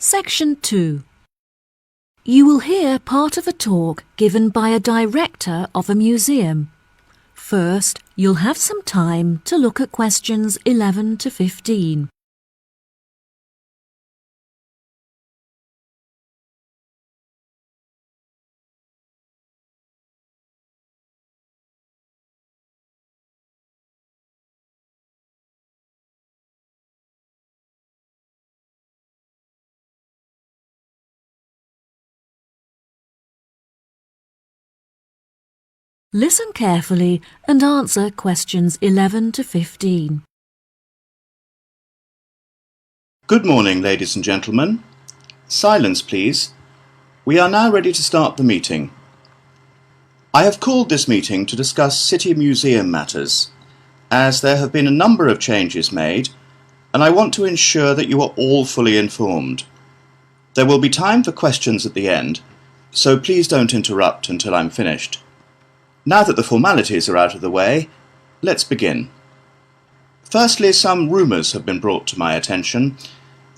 Section 2. You will hear part of a talk given by a director of a museum. First, you'll have some time to look at questions 11 to 15. Listen carefully and answer questions 11 to 15. Good morning, ladies and gentlemen. Silence, please. We are now ready to start the meeting. I have called this meeting to discuss City Museum matters, as there have been a number of changes made, and I want to ensure that you are all fully informed. There will be time for questions at the end, so please don't interrupt until I'm finished. Now that the formalities are out of the way, let's begin. Firstly, some rumours have been brought to my attention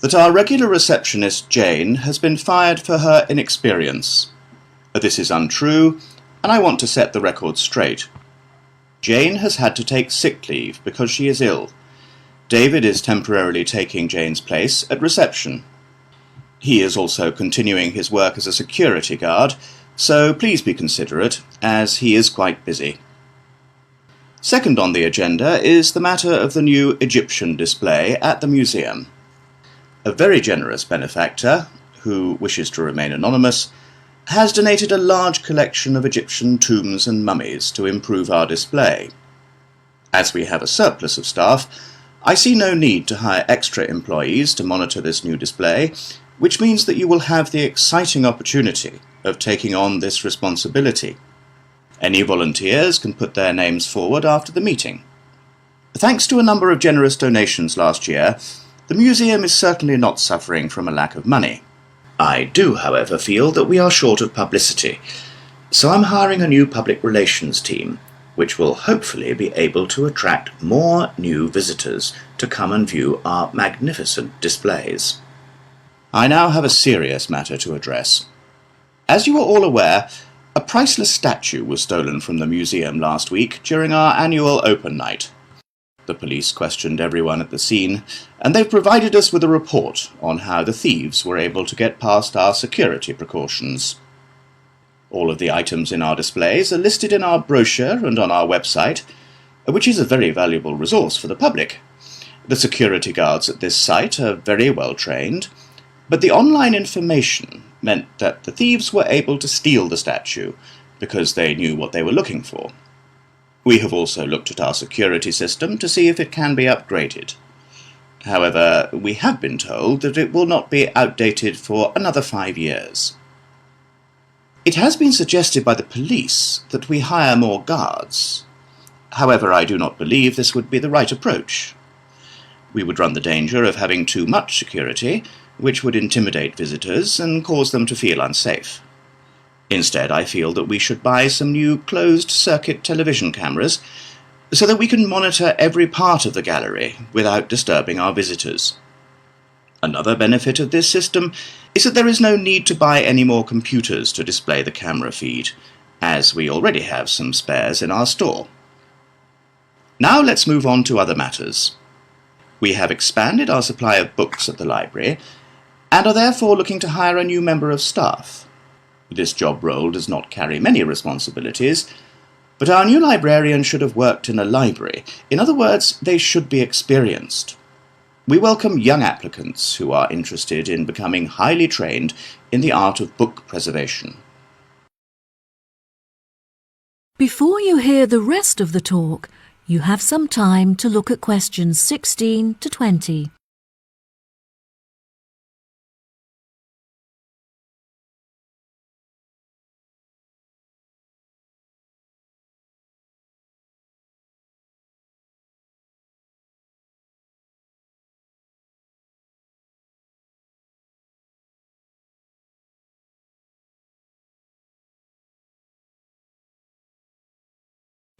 that our regular receptionist, Jane, has been fired for her inexperience. This is untrue, and I want to set the record straight. Jane has had to take sick leave because she is ill. David is temporarily taking Jane's place at reception. He is also continuing his work as a security guard, so please be considerate, as he is quite busy. Second on the agenda is the matter of the new Egyptian display at the museum. A very generous benefactor, who wishes to remain anonymous, has donated a large collection of Egyptian tombs and mummies to improve our display. As we have a surplus of staff, I see no need to hire extra employees to monitor this new display, which means that you will have the exciting opportunity of taking on this responsibility. Any volunteers can put their names forward after the meeting. Thanks to a number of generous donations last year, the museum is certainly not suffering from a lack of money. I do, however, feel that we are short of publicity, so I'm hiring a new public relations team, which will hopefully be able to attract more new visitors to come and view our magnificent displays. I now have a serious matter to address. As you are all aware, a priceless statue was stolen from the museum last week during our annual open night. The police questioned everyone at the scene, and they've provided us with a report on how the thieves were able to get past our security precautions. All of the items in our displays are listed in our brochure and on our website, which is a very valuable resource for the public. The security guards at this site are very well trained, but the online information meant that the thieves were able to steal the statue because they knew what they were looking for. We have also looked at our security system to see if it can be upgraded. However, we have been told that it will not be outdated for another 5 years. It has been suggested by the police that we hire more guards. However, I do not believe this would be the right approach. We would run the danger of having too much security, which would intimidate visitors and cause them to feel unsafe. Instead, I feel that we should buy some new closed-circuit television cameras so that we can monitor every part of the gallery without disturbing our visitors. Another benefit of this system is that there is no need to buy any more computers to display the camera feed, as we already have some spares in our store. Now let's move on to other matters. We have expanded our supply of books at the library, and are therefore looking to hire a new member of staff. This job role does not carry many responsibilities, but our new librarian should have worked in a library. In other words, they should be experienced. We welcome young applicants who are interested in becoming highly trained in the art of book preservation. Before you hear the rest of the talk, you have some time to look at questions 16 to 20.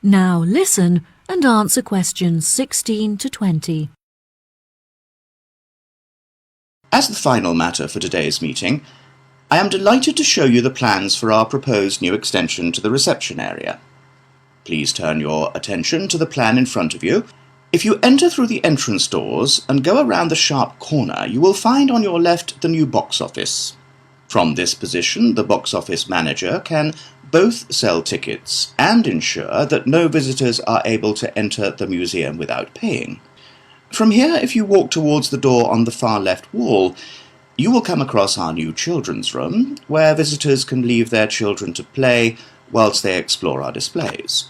Now listen and answer questions 16 to 20. As the final matter for today's meeting, I am delighted to show you the plans for our proposed new extension to the reception area. Please turn your attention to the plan in front of you. If you enter through the entrance doors and go around the sharp corner, you will find on your left the new box office. From this position, the box office manager can both sell tickets and ensure that no visitors are able to enter the museum without paying. From here, if you walk towards the door on the far left wall, you will come across our new children's room, where visitors can leave their children to play whilst they explore our displays.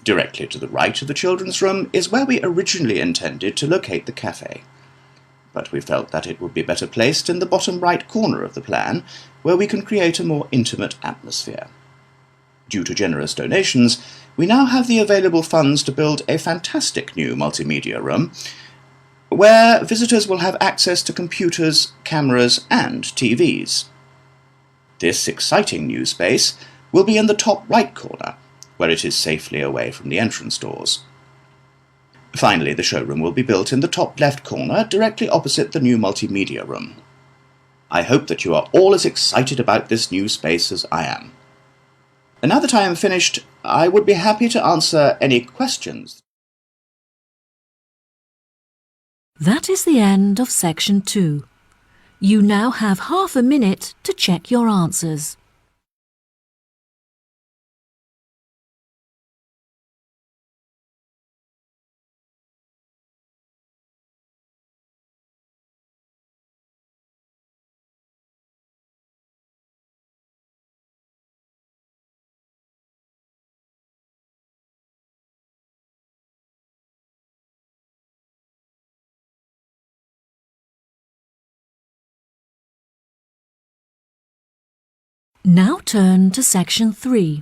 Directly to the right of the children's room is where we originally intended to locate the cafe, but we felt that it would be better placed in the bottom right corner of the plan, where we can create a more intimate atmosphere. Due to generous donations, we now have the available funds to build a fantastic new multimedia room, where visitors will have access to computers, cameras, and TVs. This exciting new space will be in the top right corner, where it is safely away from the entrance doors. Finally, the showroom will be built in the top left corner, directly opposite the new multimedia room. I hope that you are all as excited about this new space as I am. And now that I am finished, I would be happy to answer any questions. That is the end of section 2. You now have half a minute to check your answers. Now turn to section 3.